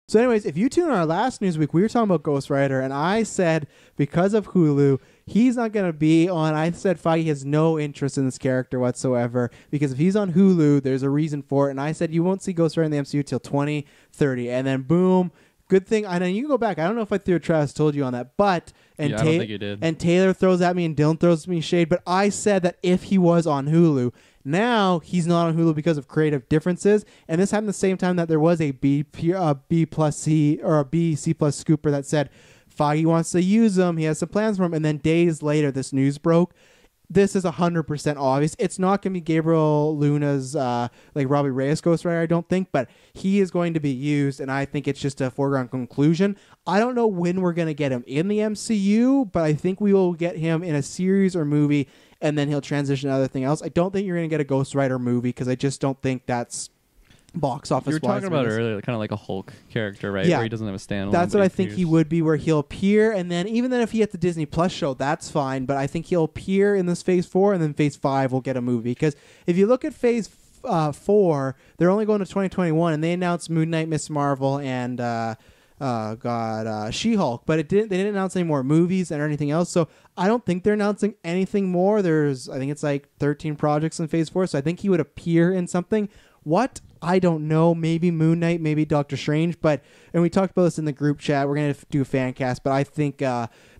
So anyways, if you tune in our last news week, we were talking about Ghost Rider, and I said because of Hulu, he's not going to be on. I said Feige has no interest in this character whatsoever because if he's on Hulu, there's a reason for it. And I said you won't see Ghost Rider in the MCU till 2030. And then boom, good thing. And then you can go back. I don't know if I threw a Travis told you on that, but I don't think you did. And Taylor throws at me and Dylan throws me shade. But I said that if he was on Hulu. Now he's not on Hulu because of creative differences, and this happened the same time that there was a B plus C or a B C plus scooper that said Feige wants to use him. He has some plans for him, and then days later, this news broke. This is 100% obvious. It's not going to be Gabriel Luna's like Robbie Reyes Ghost Rider, I don't think, but he is going to be used, and I think it's just a foregone conclusion. I don't know when we're going to get him in the MCU, but I think we will get him in a series or movie, and then he'll transition to other thing else. I don't think you're going to get a Ghost Rider movie because I just don't think that's box office. You were talking about it earlier, kind of like a Hulk character, right? Yeah. Where he doesn't have a standalone. That's what I think he would be, where he'll appear, and then even then if he gets the Disney Plus show, that's fine, but I think he'll appear in this Phase 4, and then Phase 5 will get a movie. Because if you look at Phase 4, they're only going to 2021, and they announced Moon Knight, Miss Marvel, and She-Hulk, but they didn't announce any more movies or anything else, so I don't think they're announcing anything more. I think it's like 13 projects in Phase 4, so I think he would appear in something. What? I don't know. Maybe Moon Knight, maybe Doctor Strange, and we talked about this in the group chat. We're going to do a fan cast, but I think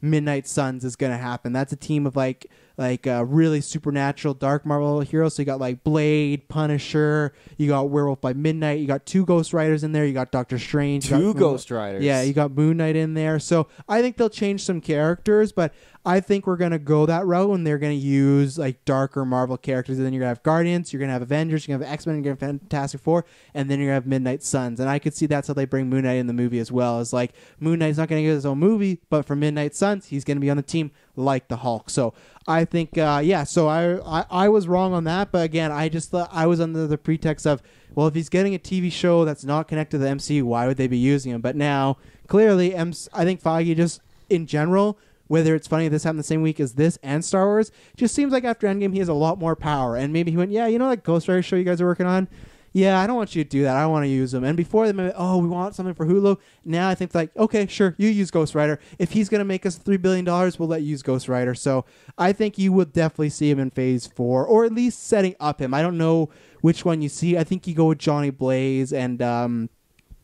Midnight Suns is going to happen. That's a team of like really supernatural dark Marvel heroes. So you got like Blade, Punisher, you got Werewolf by Midnight, you got 2 Ghost Riders in there, you got Doctor Strange. 2 Ghost Riders. Yeah, you got Moon Knight in there. So I think they'll change some characters, but I think we're going to go that route, and they're going to use like darker Marvel characters. And then you're going to have Guardians, you're going to have Avengers, you're going to have X-Men, you're going to have Fantastic Four, and then you're going to have Midnight Suns. And I could see that's how they bring Moon Knight in the movie as well. It's like Moon Knight's not going to get his own movie, but for Midnight Suns, he's going to be on the team like the Hulk. So I think, so I was wrong on that. But again, I just thought I was under the pretext of, well, if he's getting a TV show that's not connected to the MCU, why would they be using him? But now, clearly, I think Feige just, in general, whether it's funny this happened the same week as this and Star Wars, just seems like after Endgame he has a lot more power. And maybe he went, yeah, you know that Ghost Rider show you guys are working on? Yeah, I don't want you to do that. I want to use them. And before they went, we want something for Hulu. Now I think like, okay, sure, you use Ghost Rider. If he's going to make us $3 billion, we'll let you use Ghost Rider. So I think you would definitely see him in Phase 4, or at least setting up him. I don't know which one you see. I think you go with Johnny Blaze and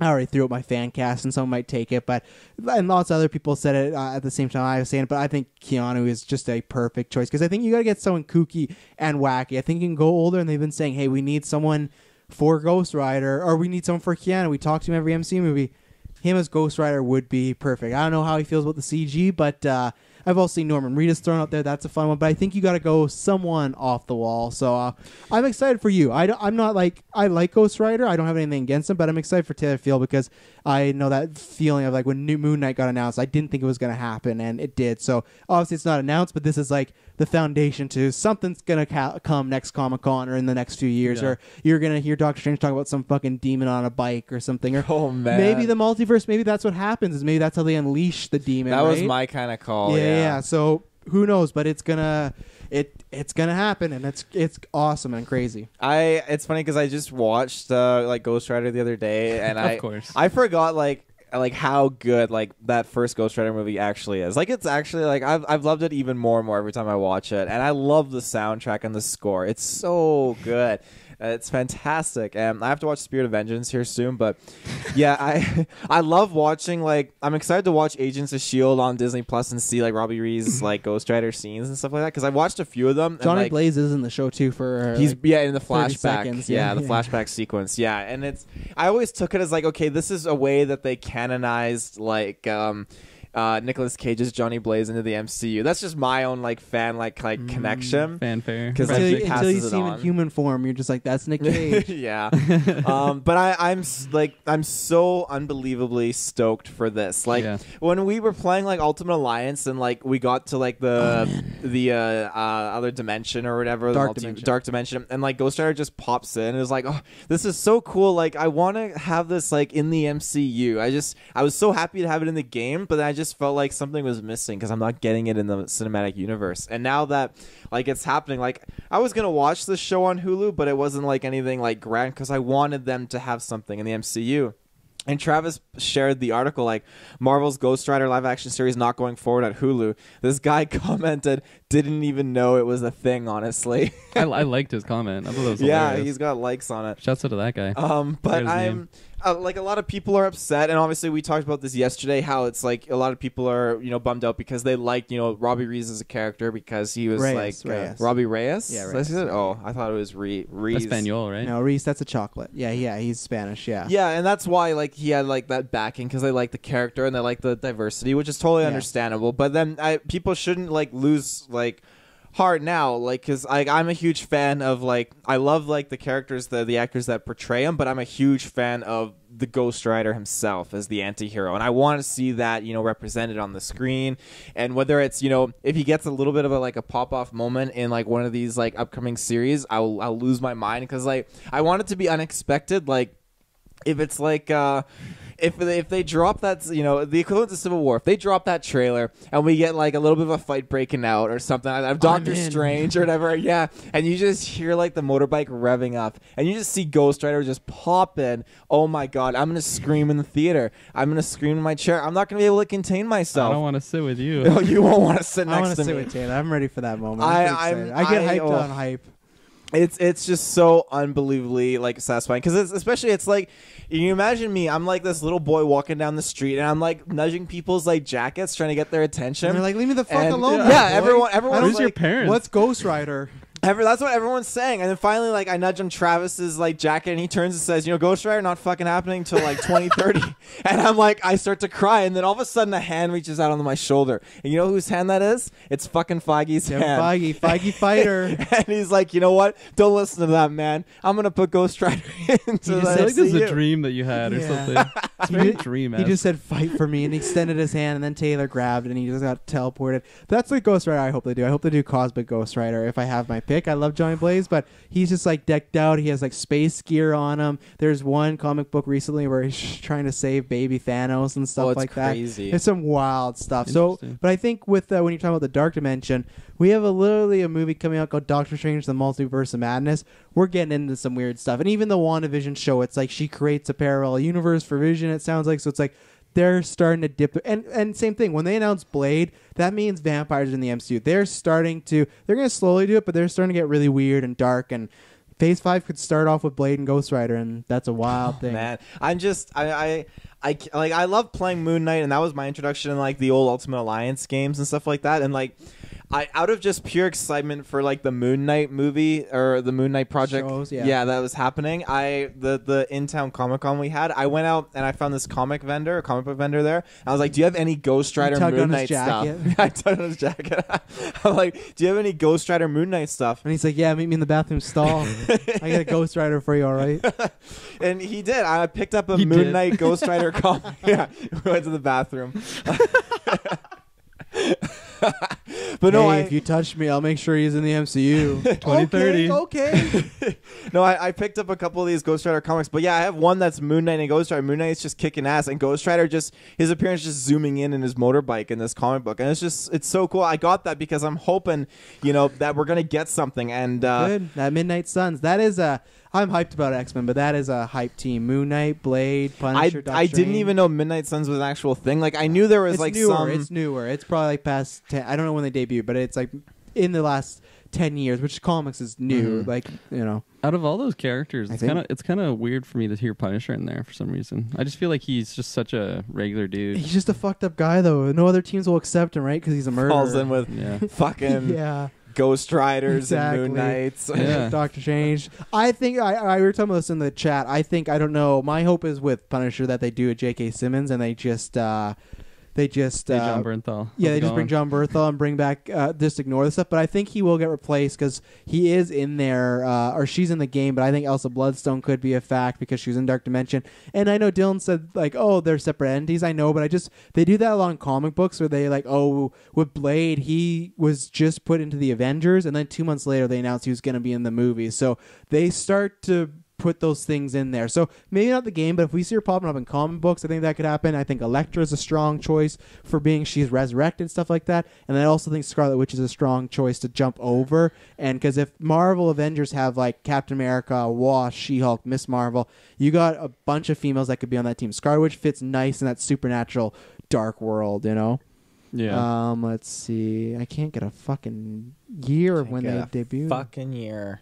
I already threw out my fan cast, and someone might take it, and lots of other people said it at the same time I was saying it, but I think Keanu is just a perfect choice, because I think you got to get someone kooky and wacky. I think you can go older, and they've been saying, hey, we need someone for Ghost Rider, or we need someone for Keanu. We talk to him every MCU movie. Him as Ghost Rider would be perfect. I don't know how he feels about the CG, but I've also seen Norman Reedus thrown out there. That's a fun one, but I think you got to go someone off the wall. So I'm excited for you. I'm not like, I like Ghost Rider. I don't have anything against him, but I'm excited for Taylor Field, because I know that feeling of like when New Moon Knight got announced, I didn't think it was going to happen, and it did. So obviously it's not announced, but this is like the foundation to something's going to come next Comic-Con or in the next few years, or you're going to hear Doctor Strange talk about some fucking demon on a bike or something, or maybe the multiverse, maybe that's what happens, is maybe that's how they unleash the demon. That was my kind of call. Yeah. So who knows, but it's gonna happen, and it's awesome and crazy. It's funny because I just watched like Ghost Rider the other day, and I forgot like how good like that first Ghost Rider movie actually is. Like, it's actually like I've loved it even more and more every time I watch it, and I love the soundtrack and the score. It's so good. It's fantastic, and I have to watch Spirit of Vengeance here soon. But yeah, I love watching, like, I'm excited to watch Agents of S.H.I.E.L.D. on Disney Plus and see like Robbie Reed's like Ghost Rider scenes and stuff like that, because I watched a few of them. Johnny and, Blaze is in the show too for he's like, in the flashback. Seconds, the flashback sequence. Yeah, and I always took it as like, okay, this is a way that they canonized like Nicolas Cage's Johnny Blaze into the MCU. That's just my own like fan connection, fanfare. Because until you see him in human form, you're just like, that's Nick Cage. Yeah. But I'm so unbelievably stoked for this. Like when we were playing like Ultimate Alliance, and like we got to like the other dimension or whatever, dark dimension, and like Ghost Rider just pops in. It was like, oh, this is so cool. Like, I want to have this like in the MCU. I was so happy to have it in the game, but then I just felt like something was missing because I'm not getting it in the cinematic universe. And now that like it's happening, like I was gonna watch this show on Hulu, but it wasn't like anything like grand, because I wanted them to have something in the MCU. And Travis shared the article like Marvel's Ghost Rider live action series not going forward at Hulu. This guy commented, didn't even know it was a thing, honestly. I liked his comment. I thought that was hilarious. He's got likes on it. Shouts out to that guy. But I'm like a lot of people are upset, and obviously we talked about this yesterday, how it's like a lot of people are, you know, bummed out because they liked, you know, Robbie Reyes as a character because he was Reyes. Robbie Reyes? Yeah, Reyes. Oh, I thought it was Reyes. Espanol, right? No, Reyes, that's a chocolate. Yeah, he's Spanish, yeah. Yeah, and that's why like he had like that backing because they like the character and they like the diversity, which is totally understandable. But then people shouldn't like lose like heart now, like, because I'm a huge fan of like I love like the characters, the actors that portray him, but I'm a huge fan of the Ghost Rider himself as the anti-hero, and I want to see that, you know, represented on the screen. And whether it's, you know, if he gets a little bit of a pop-off moment in like one of these like upcoming series, I'll lose my mind because like I want it to be unexpected. Like if it's like if they drop that, you know, the equivalent to Civil War, if they drop that trailer and we get like a little bit of a fight breaking out or something, of Doctor Strange or whatever, and you just hear like the motorbike revving up and you just see Ghost Rider just pop in, oh my god, I'm gonna scream in the theater, I'm gonna scream in my chair, I'm not gonna be able to contain myself. I don't want to sit with you. No, you won't want to sit next to me. I want to sit with Taylor. I'm ready for that moment. I get hyped on hype. It's just so unbelievably like satisfying because especially it's like you imagine me, I'm like this little boy walking down the street and I'm like nudging people's like jackets trying to get their attention. And they're like, leave me the fuck alone. Yeah, everyone. Who's like, your parents? What's Ghost Rider? That's what everyone's saying. And then finally, like, I nudge on Travis's like jacket, and he turns and says, "You know, Ghost Rider not fucking happening until like 2030." And I'm like, I start to cry, and then all of a sudden, a hand reaches out onto my shoulder, and you know whose hand that is? It's fucking Feige's hand. Feige fighter. And he's like, you know what? Don't listen to that man. I'm gonna put Ghost Rider into the like this is a dream that you had or something. It's very dream. He just said, "Fight for me," and he extended his hand, and then Taylor grabbed, and he just got teleported. That's like Ghost Rider. I hope they do. I hope they do Cosmic Ghost Rider. If I have my pick, I love Johnny Blaze, but he's just like decked out. He has like space gear on him. There's one comic book recently where he's trying to save baby Thanos and stuff like crazy. that. It's some wild stuff. So, but I think with when you're talking about the Dark Dimension, we have literally a movie coming out called Doctor Strange: The Multiverse of Madness. We're getting into some weird stuff, and even the WandaVision show, it's like she creates a parallel universe for Vision. It sounds like, so it's like they're starting to dip, and same thing when they announced Blade, that means vampires in the MCU. They're going to slowly do it, but they're starting to get really weird and dark, and Phase 5 could start off with Blade and Ghost Rider, and that's a wild thing. Man, I'm just I love playing Moon Knight, and that was my introduction in like the old Ultimate Alliance games and stuff like that, and like out of just pure excitement for like the Moon Knight movie or the Moon Knight project, shows, that was happening. The in-town Comic-Con we had, I went out and I found this comic book vendor there. I was like, "Do you have any Ghost Rider Moon Knight stuff?" I tugged on his jacket. I'm like, "Do you have any Ghost Rider Moon Knight stuff?" And he's like, "Yeah, meet me in the bathroom stall. I got a Ghost Rider for you, all right?" And he did. I picked up a Moon Knight Ghost Rider comic. Yeah, we went to the bathroom. But no, if you touch me, I'll make sure he's in the MCU. 2030. Okay. No, I picked up a couple of these Ghost Rider comics, but yeah, I have one that's Moon Knight and Ghost Rider. Moon Knight's just kicking ass, and Ghost Rider his appearance just zooming in his motorbike in this comic book, and it's so cool. I got that because I'm hoping, you know, that we're gonna get something. And good. That Midnight Suns. That is I'm hyped about X-Men, but that is a hype team. Moon Knight, Blade, Punisher, I didn't even know Midnight Suns was an actual thing. Like, I knew there was It's newer. It's probably like past 10. I don't know when they debuted, but it's like in the last 10 years, which comics is new. Mm-hmm. Like, you know. Out of all those characters, it's kind of weird for me to hear Punisher in there for some reason. I just feel like he's just such a regular dude. He's just a fucked up guy, though. No other teams will accept him, right? Because he's a murderer. Falls in with fucking Ghost Riders and Moon Knights. Doctor Strange. I think we were talking about this in the chat. I don't know. My hope is with Punisher that they do a J.K. Simmons and they just John Bernthal. Yeah, they just bring John Bernthal and bring back just ignore the stuff. But I think he will get replaced because he is in there, or she's in the game. But I think Elsa Bloodstone could be a fact because she's in Dark Dimension. And I know Dylan said like, oh, they're separate entities. I know, but they do that a lot in comic books where they like, oh, with Blade, he was just put into the Avengers, and then 2 months later they announced he was going to be in the movie. So they start to put those things in there. So maybe not the game, but if we see her popping up in comic books, I think that could happen. I think Elektra is a strong choice for being she's resurrected, stuff like that. And I also think Scarlet Witch is a strong choice to jump over. And because if Marvel Avengers have like Captain America, Wasp, She-Hulk, Miss Marvel, you got a bunch of females that could be on that team. Scarlet Witch fits nice in that supernatural dark world, you know? Yeah. Let's see. I can't get a fucking year of when they debuted. Fucking year.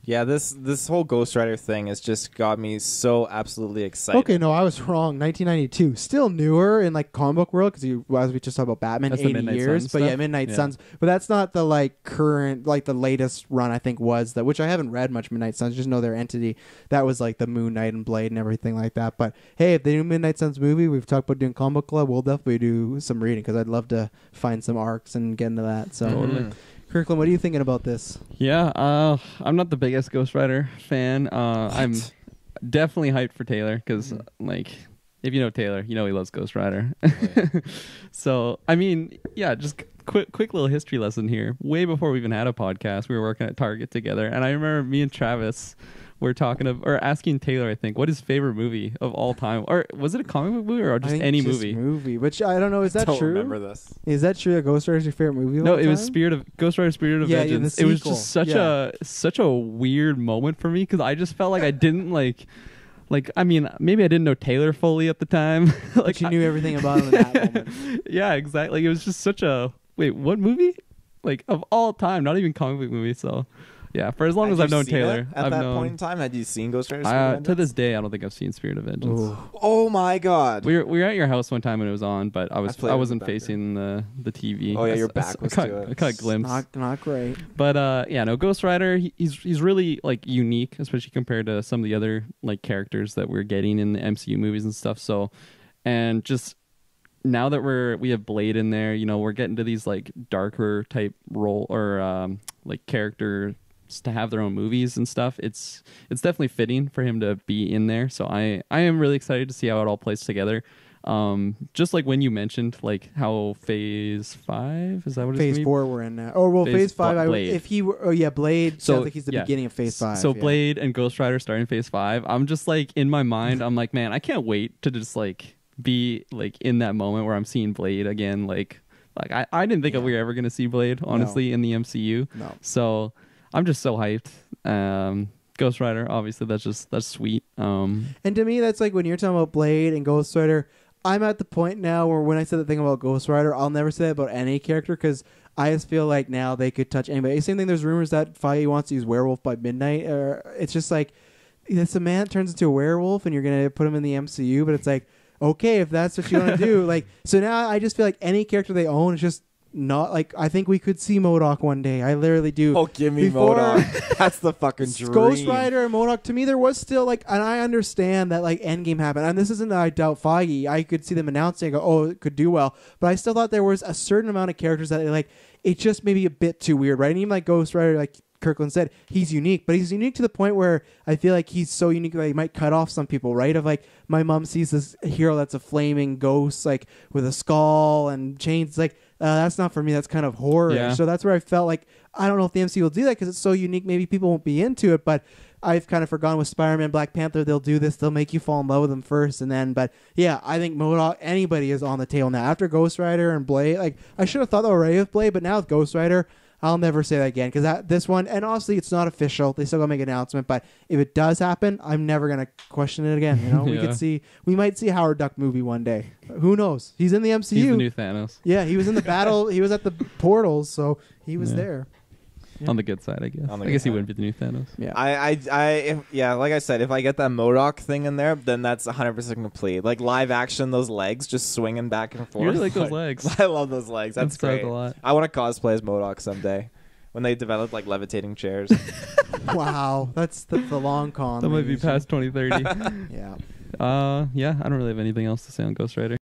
Yeah, this whole Ghost Rider thing has just got me so absolutely excited. Okay, no, I was wrong. 1992, still newer in like comic book world because as we just talked about Batman, that's 80 years. But yeah, Midnight Suns. But that's not the like current, like the latest run. I think was that, which I haven't read much Midnight Suns. Just know their entity. That was like the Moon Knight and Blade and everything like that. But hey, if they do Midnight Suns movie, we've talked about doing comic book club. We'll definitely do some reading because I'd love to find some arcs and get into that. So. Totally. Kirkland, what are you thinking about this? Yeah, I'm not the biggest Ghost Rider fan. I'm definitely hyped for Taylor because, like, if you know Taylor, you know he loves Ghost Rider. So, I mean, yeah, just quick little history lesson here. Way before we even had a podcast, we were working at Target together, and I remember me and Travis were talking or asking Taylor, I think, what his favorite movie of all time, or was it a comic book movie or just any movie? Which I don't know. Is that don't true? Remember this? Is that true? That Ghost Rider is your favorite movie? No, it was Ghost Rider: Spirit of Vengeance. The it was just such a weird moment for me because I just felt like I didn't like. I mean, maybe I didn't know Taylor fully at the time. Like you knew everything about him in that moment. Yeah, exactly. It was just such a what movie? Like of all time, not even comic book movie. So. Yeah, for as long as I've known Taylor. At that point in time, had you seen Ghost Rider? To this day, I don't think I've seen Spirit of Vengeance. Ooh. Oh my god! We were at your house one time when it was on, but I wasn't facing the TV. Oh yeah, your back was to it. I caught a glimpse. Not great. But yeah, no, Ghost Rider. He's really like unique, especially compared to some of the other like characters that we're getting in the MCU movies and stuff. So, and just now that we have Blade in there, you know, we're getting to these like darker type role or like character. To have their own movies and stuff, it's definitely fitting for him to be in there. So I am really excited to see how it all plays together. Just like when you mentioned like how Phase 5 is that what Phase 4 we're in now? Oh well, Phase 5. Blade. So sounds like he's the beginning of Phase 5. So Blade and Ghost Rider starting Phase 5. I'm just like in my mind, I'm like, man, I can't wait to just like be like in that moment where I'm seeing Blade again. Like I didn't think that we were ever gonna see Blade honestly in the MCU. No. So. I'm just so hyped. Ghost Rider, obviously, that's sweet. And to me, that's like when you're talking about Blade and Ghost Rider, I'm at the point now where when I said the thing about Ghost Rider, I'll never say that about any character because I just feel like now they could touch anybody. Same thing, there's rumors that Feige wants to use Werewolf by Midnight. It's just like, it's a man that turns into a werewolf and you're going to put him in the MCU, but it's like, okay, if that's what you want to do. Like, so now I just feel like any character they own is just not like I think we could see MODOK one day. I literally do. Oh, give me MODOK. That's the fucking dream. Ghost Rider and MODOK, to me, there was still like, and I understand that like Endgame happened, and this isn't that I doubt Feige. I could see them announcing, go, oh, it could do well, but I still thought there was a certain amount of characters that like it just maybe a bit too weird, right? And even like Ghost Rider, like Kirkland said, he's unique, but he's unique to the point where I feel like he's so unique that he might cut off some people, right? Of like my mom sees this hero that's a flaming ghost, like with a skull and chains, it's like. That's not for me. That's kind of horror. Yeah. So that's where I felt like I don't know if the MCU will do that because it's so unique. Maybe people won't be into it. But I've kind of forgotten with Spider-Man, Black Panther, they'll do this. They'll make you fall in love with them first, and then. But yeah, I think MODOK, anybody is on the table now after Ghost Rider and Blade. Like I should have thought already with Blade, but now with Ghost Rider, I'll never say that again because this one, and honestly, it's not official. They still gotta make an announcement, but if it does happen, I'm never gonna question it again. You know, Yeah. we might see a Howard Duck movie one day. Who knows? He's in the MCU. He's the new Thanos. Yeah, he was in the battle. He was at the portals, so he was there. Yeah. On the good side, I guess. I guess he wouldn't be the new Thanos. Yeah. Like I said, if I get that MODOK thing in there, then that's 100% complete. Like live action, those legs just swinging back and forth. You really like those legs. I love those legs. That's great. A lot. I want to cosplay as MODOK someday when they develop like levitating chairs. Wow, that's the long con. That might be past 2030. Yeah. Yeah, I don't really have anything else to say on Ghost Rider.